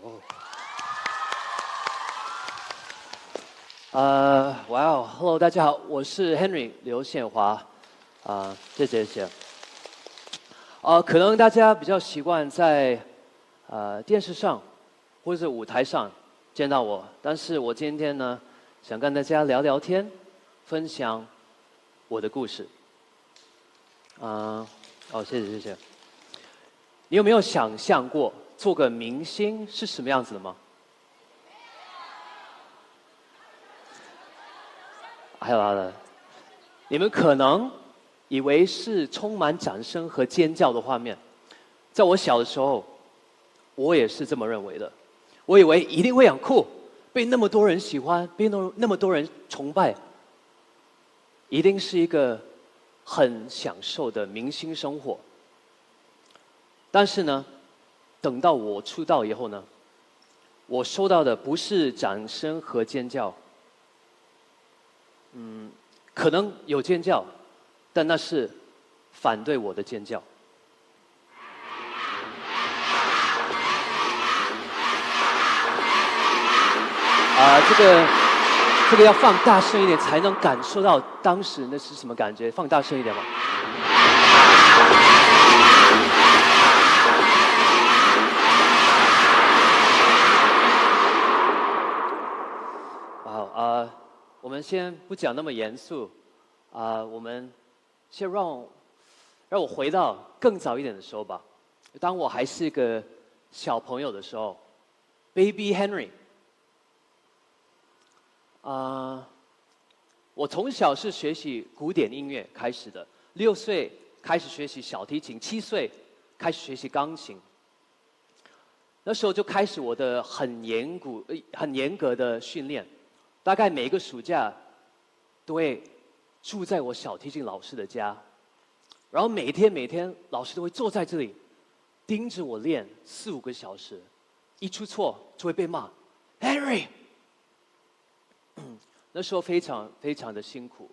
哇哦，Hello， 大家好，我是 Henry 刘宪华，谢谢。可能大家比较习惯在电视上或者是舞台上见到我，但是我今天呢，想跟大家聊聊天，分享我的故事。谢谢。你有没有想象过做个明星是什么样子的吗？还有你们可能以为是充满掌声和尖叫的画面。在我小的时候，我也是这么认为的。我以为一定会很酷，被那么多人喜欢，被那么多人崇拜，一定是一个很享受的明星生活。但是呢，等到我出道以后呢，我收到的不是掌声和尖叫。可能有尖叫，但那是反对我的尖叫。这个要放大声一点，才能感受到当时那是什么感觉。放大声一点吧。我们先不讲那么严肃，我们先让我回到更早一点的时候吧。当我还是一个小朋友的时候 ，Baby Henry， 我从小是学习古典音乐开始的，6岁开始学习小提琴，7岁开始学习钢琴。那时候就开始我的很严格的训练。大概每个暑假都会住在我小提琴老师的家，然后每天老师都会坐在这里盯着我练4、5个小时，一出错就会被骂 ，Henry。那时候非常的辛苦，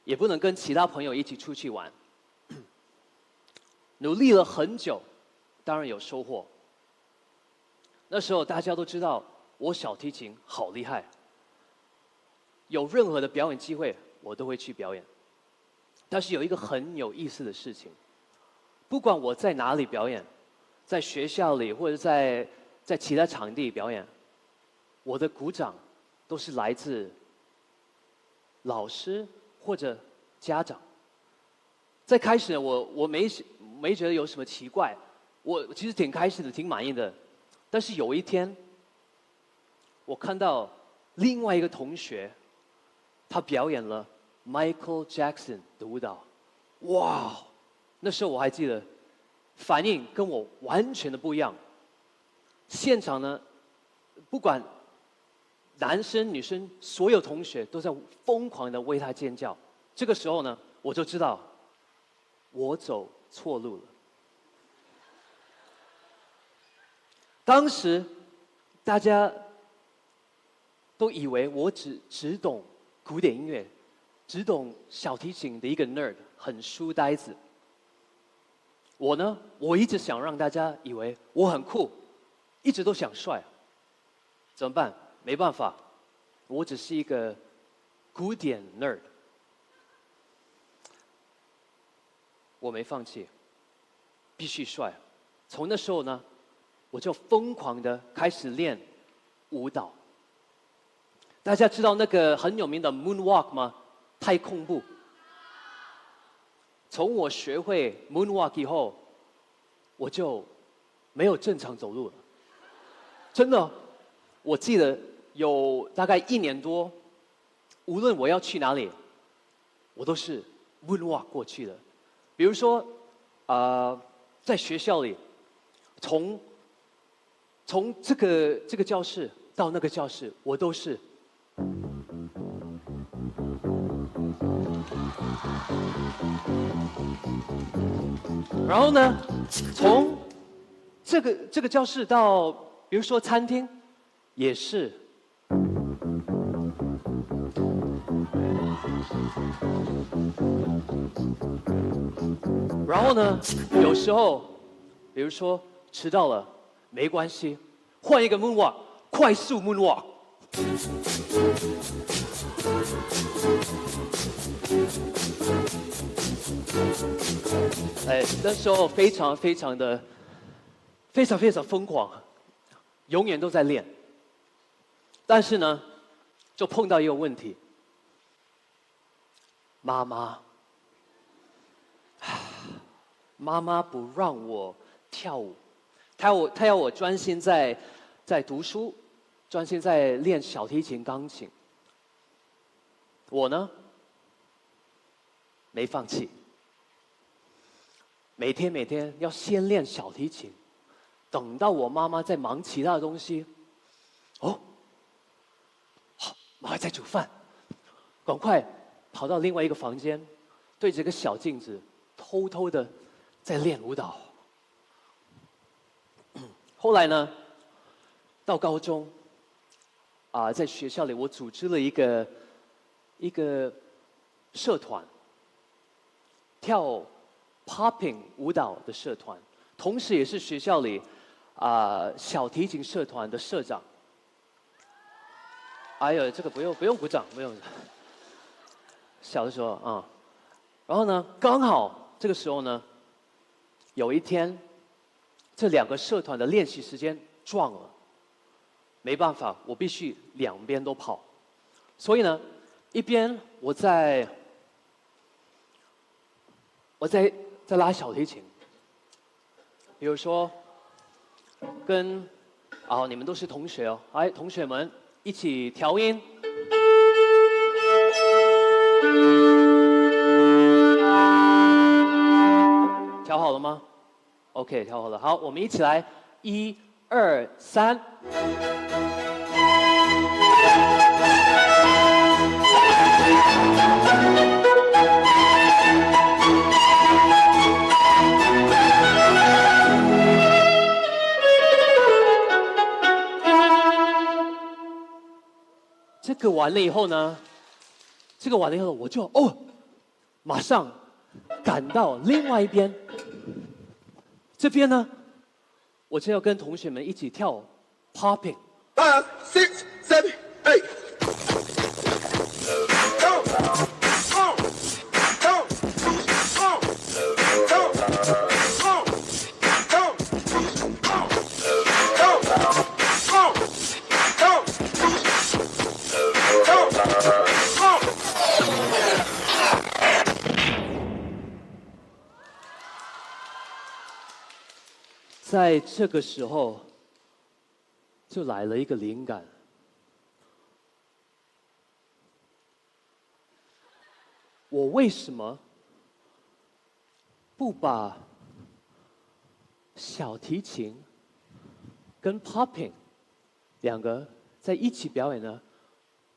也不能跟其他朋友一起出去玩，努力了很久，当然有收获。那时候大家都知道我小提琴好厉害。有任何的表演机会，我都会去表演。但是有一个很有意思的事情，不管我在哪里表演，在学校里或者在其他场地表演，我的鼓掌都是来自老师或者家长。在开始我没觉得有什么奇怪，我其实挺开心的，挺满意的。但是有一天，我看到另外一个同学。他表演了 Michael Jackson 的舞蹈，哇！那时候我还记得，反应跟我完全的不一样。现场呢，不管男生女生，所有同学都在疯狂的为他尖叫。这个时候呢，我就知道我走错路了。当时大家都以为我只懂古典音乐，只懂小提琴的一个 nerd， 很书呆子。我呢，我一直想让大家以为我很酷，一直都想帅。怎么办？没办法，我只是一个古典 nerd。我没放弃，必须帅。从那时候呢，我就疯狂的开始练舞蹈。大家知道那个很有名的 Moonwalk 吗？太空步。从我学会 Moonwalk 以后，我就没有正常走路了。真的，我记得有大概1年多，无论我要去哪里，我都是 Moonwalk 过去的。比如说，在学校里，从这个教室到那个教室，我都是。然后呢，从这个教室到，比如说餐厅，也是。然后呢，有时候，比如说迟到了，没关系，换一个 moonwalk， 快速 moonwalk。那时候非常疯狂，永远都在练。但是呢，就碰到一个问题，妈妈不让我跳舞，她要我专心在读书，专心在练小提琴、钢琴。我呢，没放弃，每天要先练小提琴，等到我妈妈在忙其他的东西，好，妈妈在煮饭，赶快跑到另外一个房间，对着个小镜子，偷偷的在练舞蹈。后来呢，到高中，在学校里我组织了一个社团，跳 popping 舞蹈的社团，同时也是学校里小提琴社团的社长。哎呦，这个不用鼓掌，不用。小的时候然后呢，刚好这个时候呢，有一天，这两个社团的练习时间撞了，没办法，我必须两边都跑。所以呢，一边我在拉小提琴，比如说跟你们都是同学哦，哎，同学们一起调音。调好了吗 ？OK， 调好了。好，我们一起来，1、2、3。这个完了以后呢，我就马上赶到另外一边。这边呢，我就要跟同学们一起跳 popping。5, 6, 7, 8。在这个时候，就来了一个灵感。我为什么不把小提琴跟 popping 两个在一起表演呢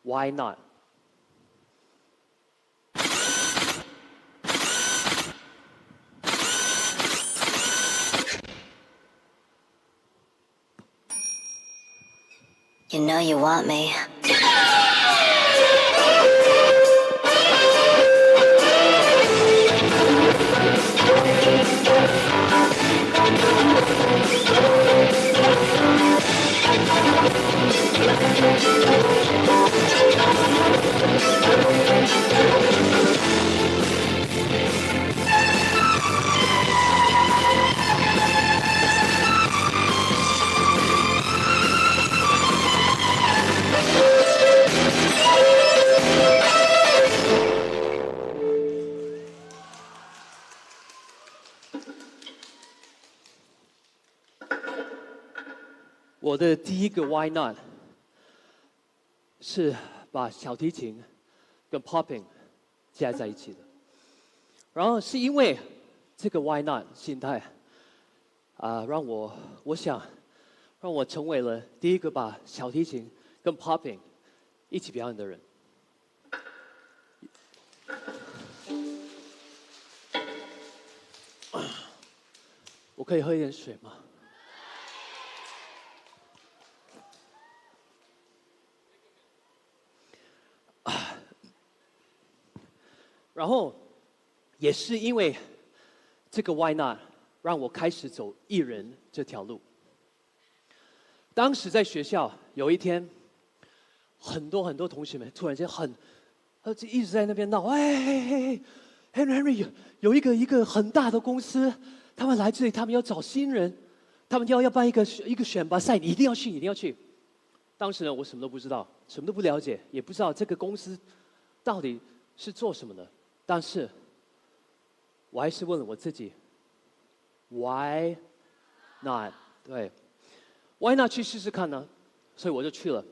？Why not？You know you want me.我的第一个 Why not 是把小提琴跟 popping 加在一起的，然后是因为这个 Why not 心态让我想让我成为了第一个把小提琴跟 popping 一起表演的人。我可以喝一点水吗？然后，也是因为这个 Why not 让我开始走艺人这条路。当时在学校有一天，很多同学们突然间就一直在那边闹，哎 ，Henry 有一个很大的公司，他们来这里，他们要找新人，他们要办一个选拔赛，你一定要去，一定要去。当时呢，我什么都不知道，什么都不了解，也不知道这个公司到底是做什么的。但是，我还是问了我自己 ，Why not？ 对 ，Why not 去试试看呢？所以我就去了，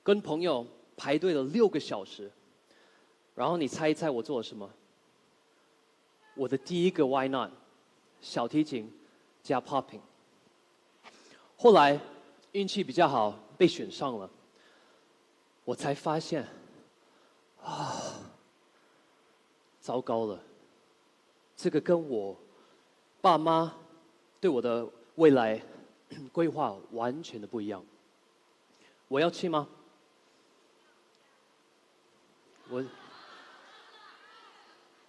跟朋友排队了6个小时。然后你猜一猜我做了什么？我的第一个 Why not？ 小提琴加 popping。后来运气比较好，被选上了。我才发现，糟糕了，这个跟我爸妈对我的未来规划完全的不一样。我要去吗？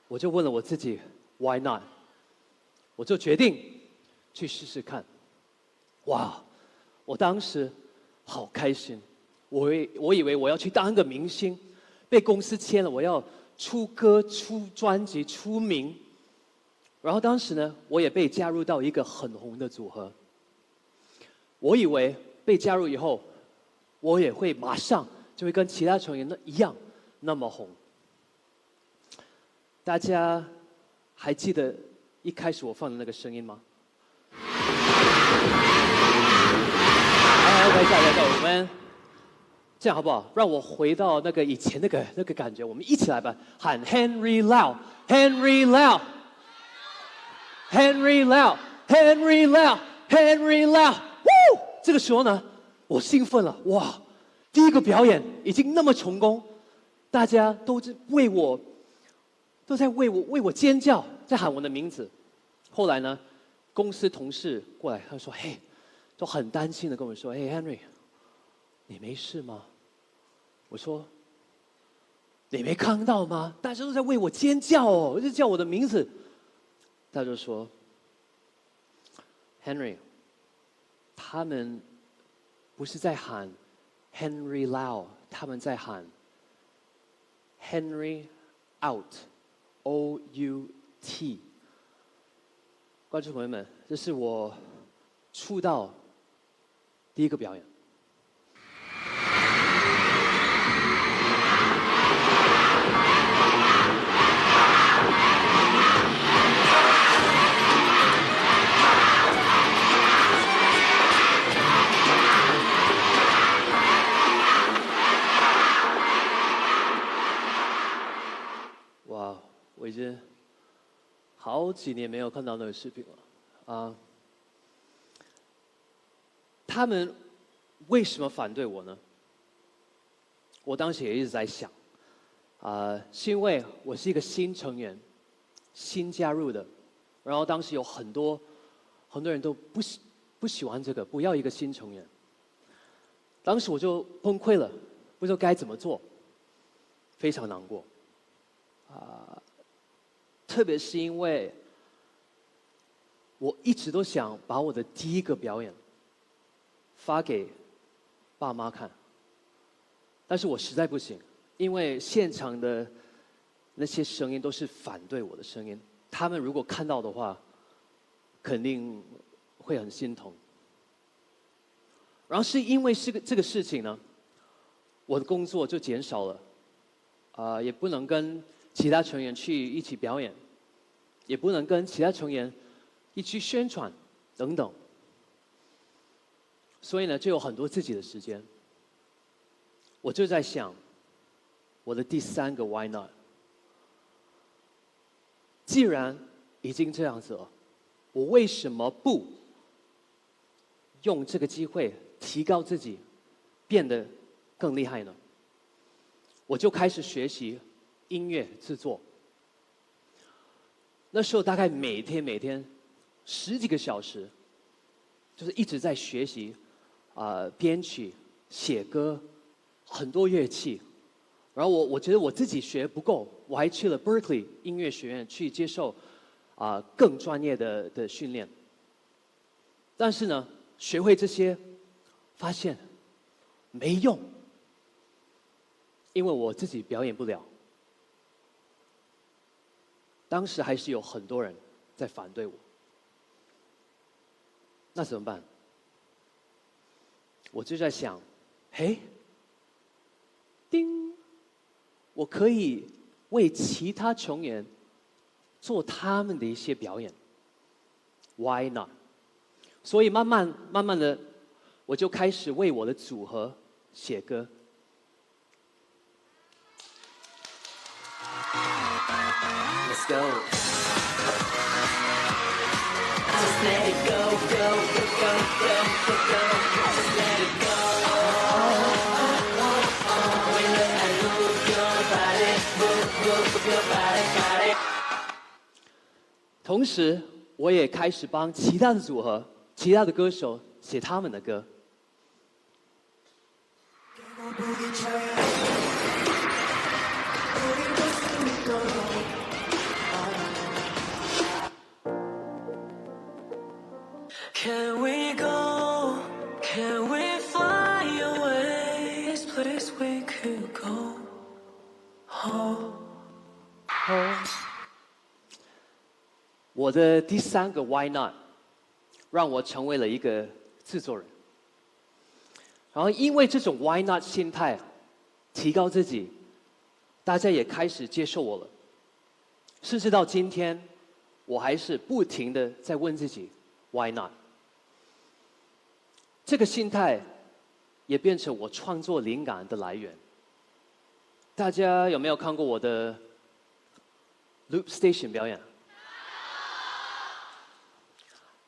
我就问了我自己 ，Why not？ 我就决定去试试看。哇，我当时好开心，我以为我要去当个明星，被公司签了，我要出歌、出专辑、出名。然后当时呢，我也被加入到一个很红的组合。我以为被加入以后，我也会马上就会跟其他成员一样那么红。大家还记得一开始我放的那个声音吗？等一下，我们这样好不好？让我回到那个以前那个感觉，我们一起来吧，喊 Henry Lau，Henry Lau，Henry Lau，Henry Lau，Henry Lau。这个时候呢，我兴奋了，哇！第一个表演已经那么成功，大家都在为我尖叫，在喊我的名字。后来呢，公司同事过来，他说：“嘿，都很担心的跟我说，嘿 ，Henry， 你没事吗？”我说：“你没看到吗？大家都在为我尖叫哦，就叫我的名字。”他就说 ：“Henry， 他们不是在喊 Henry Lau， 他们在喊 Henry Out。”O-U-T， 观众朋友们，这是我出道第一个表演。哇，我已经好几年没有看到那个视频了，他们为什么反对我呢？我当时也一直在想，是因为我是一个新成员，新加入的，然后当时有很多人都不喜欢这个，不要一个新成员。当时我就崩溃了，不知道该怎么做，非常难过。特别是因为我一直都想把我的第一个表演发给爸妈看，但是我实在不行，因为现场的那些声音都是反对我的声音，他们如果看到的话，肯定会很心疼。然后是因为这个事情呢，我的工作就减少了，也不能跟其他成员去一起表演，也不能跟其他成员一起宣传等等，所以呢，就有很多自己的时间。我就在想，我的第3个 Why not？ 既然已经这样子了，我为什么不用这个机会提高自己，变得更厉害呢？我就开始学习音乐制作。那时候大概每天10几个小时，就是一直在学习编曲、写歌，很多乐器。然后我觉得我自己学不够，我还去了 Berkeley 音乐学院去接受更专业的训练。但是呢，学会这些，发现没用，因为我自己表演不了。当时还是有很多人在反对我，那怎么办？我就在想，嘿，叮，我可以为其他球员做他们的一些表演 ，Why not？ 所以慢慢的，我就开始为我的组合写歌。Let's go. Just let it go, go, go, go, go, go, go. Just let it go. When I move your body, move your body, body. 同时，我也开始帮其他的组合、其他的歌手写他们的歌。Can we go? Can we fly away? This place we could go home. 我的第3个 Why Not 让我成为了一个制作人，然后因为这种 Why Not 心态，提高自己，大家也开始接受我了。甚至到今天，我还是不停的在问自己 Why Not。这个心态也变成我创作灵感的来源。大家有没有看过我的 Loop Station 表演？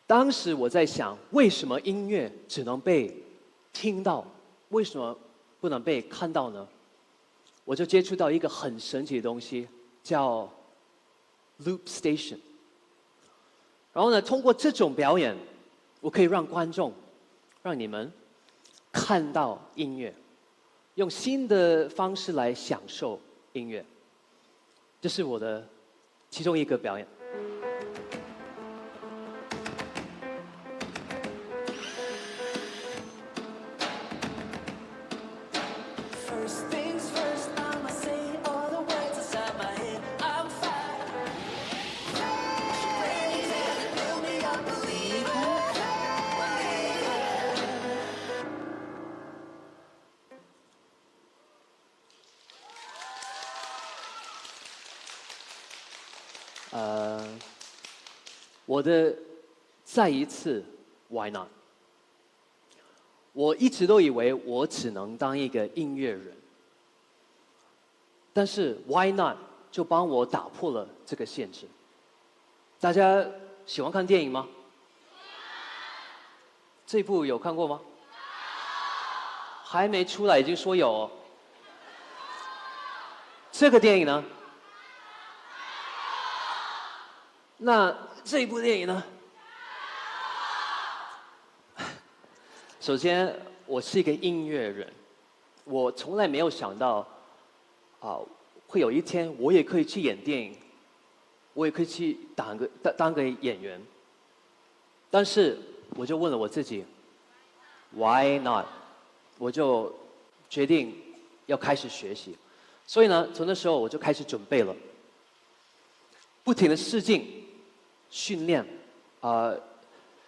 当时我在想，为什么音乐只能被听到，为什么不能被看到呢？我就接触到一个很神奇的东西，叫 Loop Station。然后呢，通过这种表演，我可以让观众。让你们看到音乐，用新的方式来享受音乐。这是我的其中一个表演。我的再一次 Why Not？ 我一直都以为我只能当一个音乐人，但是 Why Not 就帮我打破了这个限制。大家喜欢看电影吗？这一部有看过吗？还没出来已经说有哦。这个电影呢？那这一部电影呢？首先，我是一个音乐人，我从来没有想到，会有一天我也可以去演电影，我也可以去当个演员。但是，我就问了我自己 ，Why not？ 我就决定要开始学习。所以呢，从那时候我就开始准备了，不停的试镜。训练，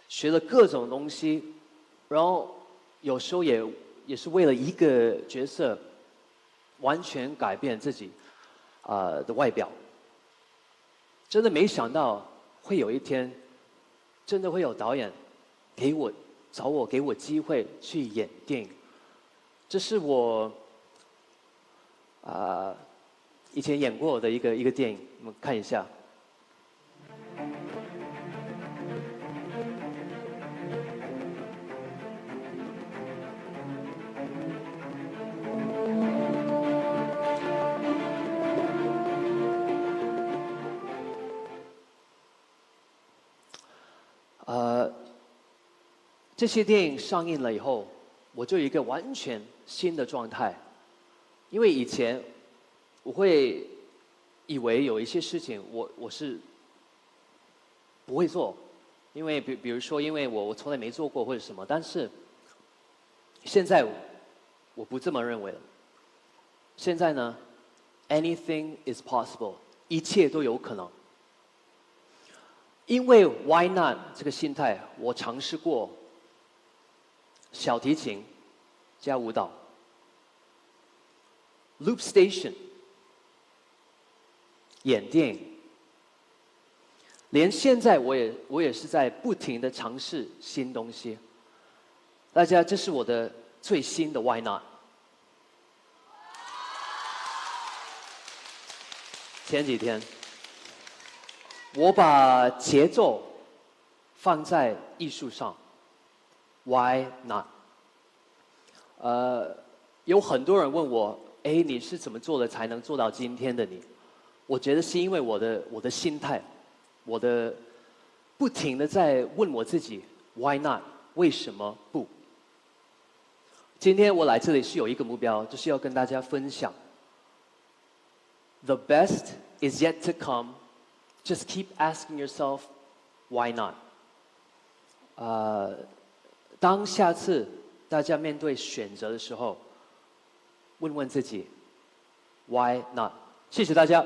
学了各种东西，然后有时候也是为了一个角色，完全改变自己的外表。真的没想到会有一天，真的会有导演找我给我机会去演电影。这是我以前演过的一个电影，我们看一下。这些电影上映了以后，我就有一个完全新的状态。因为以前我会以为有一些事情我是不会做，因为比如说因为我从来没做过或者什么，但是现在我不这么认为了。现在呢 ，anything is possible， 一切都有可能。因为 why not 这个心态，我尝试过小提琴加舞蹈 ，loop station， 演电影，连现在我也是在不停的尝试新东西。大家，这是我的最新的 why not。前几天，我把节奏放在艺术上 ，Why not？ 有很多人问我，哎，你是怎么做的才能做到今天的你？我觉得是因为我的心态，我的不停的在问我自己 ，Why not？ 为什么不？今天我来这里是有一个目标，就是要跟大家分享 ，The best is yet to come。Just keep asking yourself, why not? 当下次大家面对选择的时候，问问自己 ，why not? 谢谢大家。